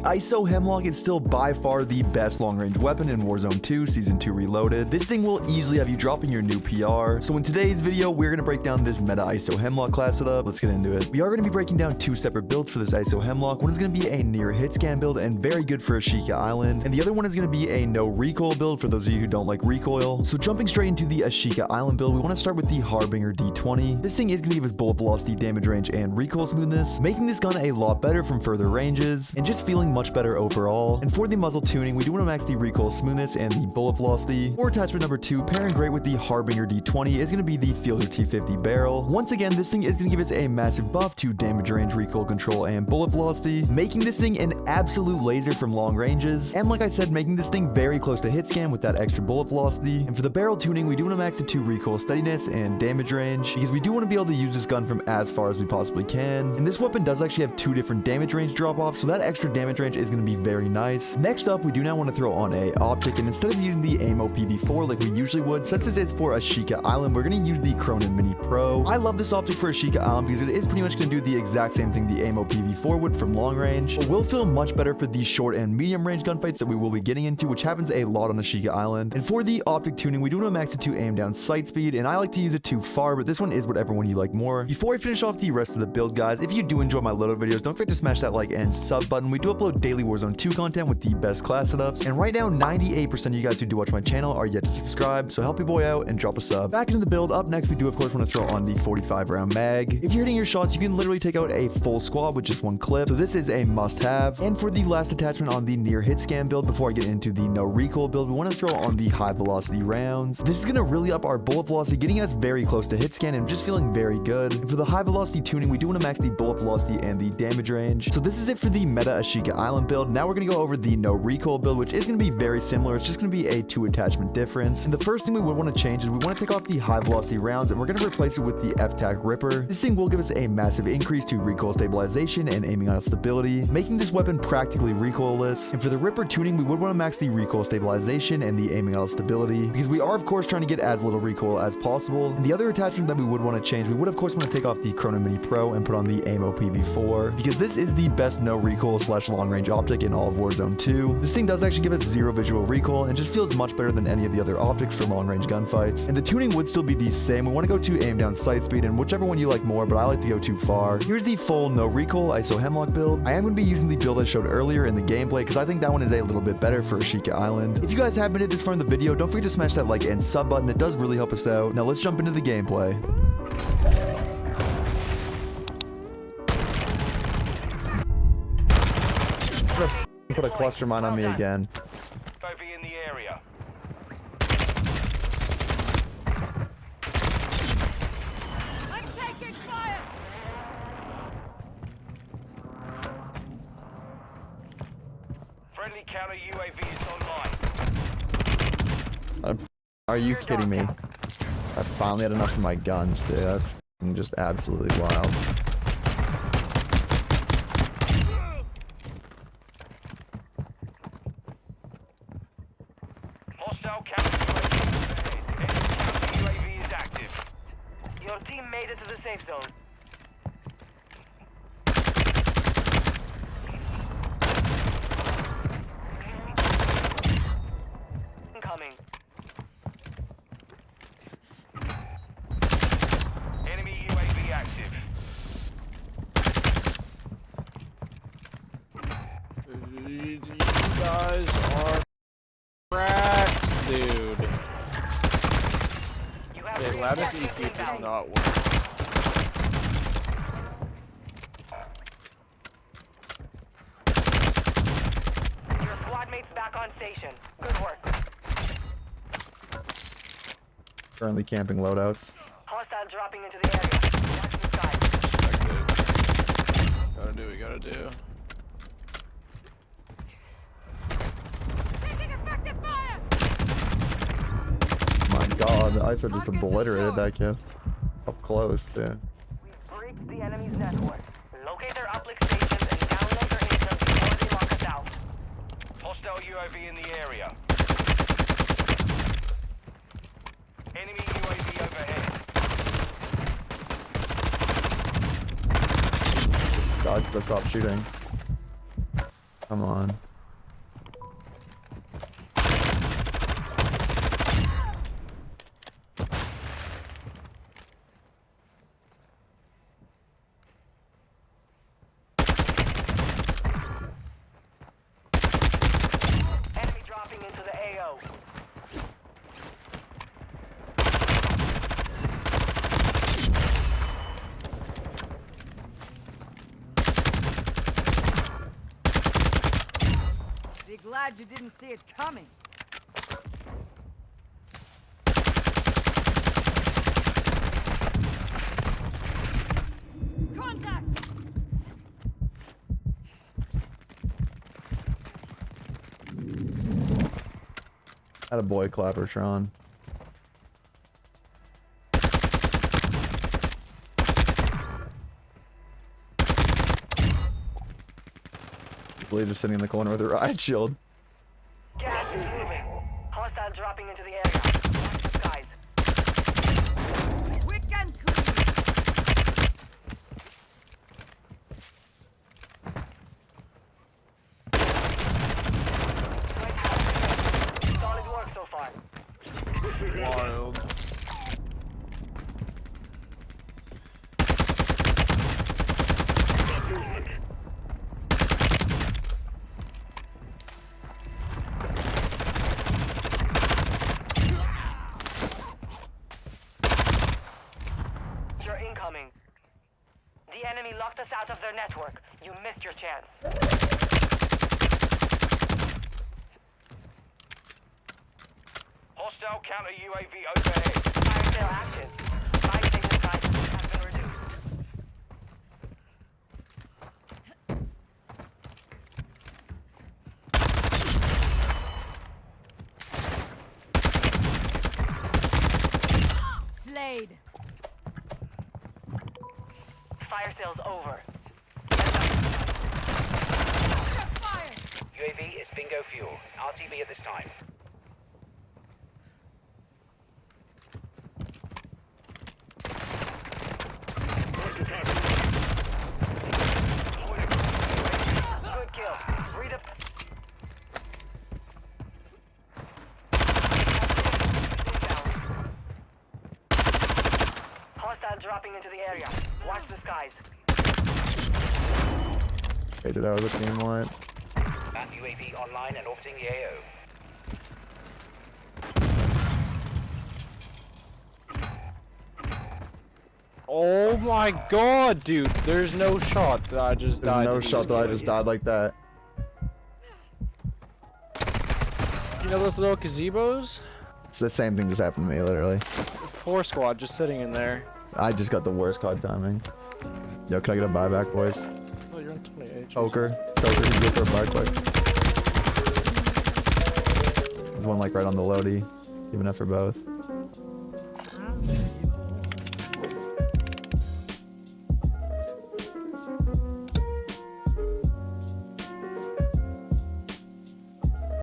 ISO Hemlock is still by far the best long-range weapon in Warzone 2 Season 2 Reloaded. This thing will easily have you dropping your new PR. So in today's video, we're going to break down this meta ISO Hemlock class setup. Let's get into it. We are going to be breaking down two separate builds for this ISO Hemlock. One is going to be a near hit scan build and very good for Ashika Island. And the other one is going to be a no recoil build for those of you who don't like recoil. So jumping straight into the Ashika Island build, we want to start with the Harbinger D20. This thing is going to give us bullet velocity, damage range, and recoil smoothness, making this gun a lot better from further ranges and just feeling much better overall. And for the muzzle tuning, we do want to max the recoil smoothness and the bullet velocity. For attachment number 2, pairing great with the Harbinger D20 is going to be the Fielder T50 barrel. Once again, this thing is going to give us a massive buff to damage range, recoil control, and bullet velocity, making this thing an absolute laser from long ranges. And like I said, making this thing very close to hit scan with that extra bullet velocity. And for the barrel tuning, we do want to max it to recoil steadiness and damage range, because we do want to be able to use this gun from as far as we possibly can. And this weapon does actually have 2 different damage range drop-offs, so that extra damage range is going to be very nice. Next up, we do now want to throw on a optic, and instead of using the MW2 like we usually would, since this is for Ashika Island, we're going to use the Cronin Mini Pro. I love this optic for Ashika Island because it is pretty much going to do the exact same thing the MW4 would from long range, but will feel much better for the short and medium range gunfights that we will be getting into, which happens a lot on Ashika Island. And for the optic tuning, we do want to max it to aim down sight speed, and I like to use it to far, but this one is whatever one you like more. Before I finish off the rest of the build, guys, if you do enjoy my Loadout videos, don't forget to smash that like and sub button. We do upload daily Warzone 2 content with the best class setups, and right now 98% of you guys who do watch my channel are yet to subscribe, so help your boy out and drop a sub. Back into the build. Up next, we do of course want to throw on the 45 round mag. If you're hitting your shots, you can literally take out a full squad with just one clip, so this is a must have. And for the last attachment on the near hit scan build, before I get into the no recoil build, we want to throw on the high velocity rounds. This is going to really up our bullet velocity, getting us very close to hit scan and just feeling very good. And for the high velocity tuning, we do want to max the bullet velocity and the damage range. So this is it for the meta Ashika Island build. Now we're going to go over the no recoil build, which is going to be very similar. It's just going to be a 2 attachment difference. And the first thing we would want to change is we want to take off the high velocity rounds, and we're going to replace it with the F-Tac Ripper. This thing will give us a massive increase to recoil stabilization and aiming on stability, making this weapon practically recoilless. And for the Ripper tuning, we would want to max the recoil stabilization and the aiming on stability, because we are of course trying to get as little recoil as possible. And the other attachment that we would want to change, we would of course want to take off the Cronin Mini Pro and put on the MW4, because this is the best no recoil / long range optic in all of Warzone 2. This thing does actually give us 0 visual recoil and just feels much better than any of the other optics for long range gunfights. And the tuning would still be the same. We want to go to aim down sight speed, and whichever one you like more, but I like to go too far. Here's the full no recoil ISO Hemlock build. I am going to be using the build I showed earlier in the gameplay because I think that one is a little bit better for Ashika Island. If you guys have made it this far in the video, don't forget to smash that like and sub button. It does really help us out. Now let's jump into the gameplay. Put a cluster mine on me again. In the area. I'm taking fire. Friendly counter UAV is online. Are you kidding me? I finally had enough of my guns, dude. That's just absolutely wild. Hostile counter UAV is active. Your team made it to the safe zone. Incoming. Enemy UAV active. You guys are cracked, dude. Okay, Lattice EQ does not work. Your squad mates back on station. Good work. Currently camping loadouts. Hostile dropping into the area. Watch the side. Gotta do what we gotta do. Taking effective fire. My god, the ISO just obliterated that kid. Up close, dude. We've breached the enemy's network. Locate their uplink stations and download their intel before they lock us out. Hostile UAV in the area. Enemy UAV overhead. God, let's stop shooting. Come on. Enemy dropping into the AO. Be glad you didn't see it coming. Contact! Had a boy Clappertron. Blade just sitting in the corner with a riot shield. Gas is moving. Hostile dropping into the area. Watch the skies. Quick and clean! Solid work so far. Wild. You're incoming. The enemy locked us out of their network. You missed your chance. Hostile counter UAV overhead. Fire sale active. Fire signal guidance has been reduced. Slade! Fire sale's over. Fire! UAV is bingo fuel. RTB at this time. Good kill. Redep. Hostile dropping into the area. Watch the skies. Okay, dude, that was a team wipe. That UAV online and orbiting the AO. Oh my god, dude. There's no shot that I just There's died. no to these shot that I kids. just died like that. You know those little gazebos? It's the same thing just happened to me, literally. 4 squad just sitting in there. I just got the worst COD timing. Yo, can I get a buyback, boys? Oh, you're on 28. Choker, you go for a buy quick. There's one like right on the loady. Even up for both.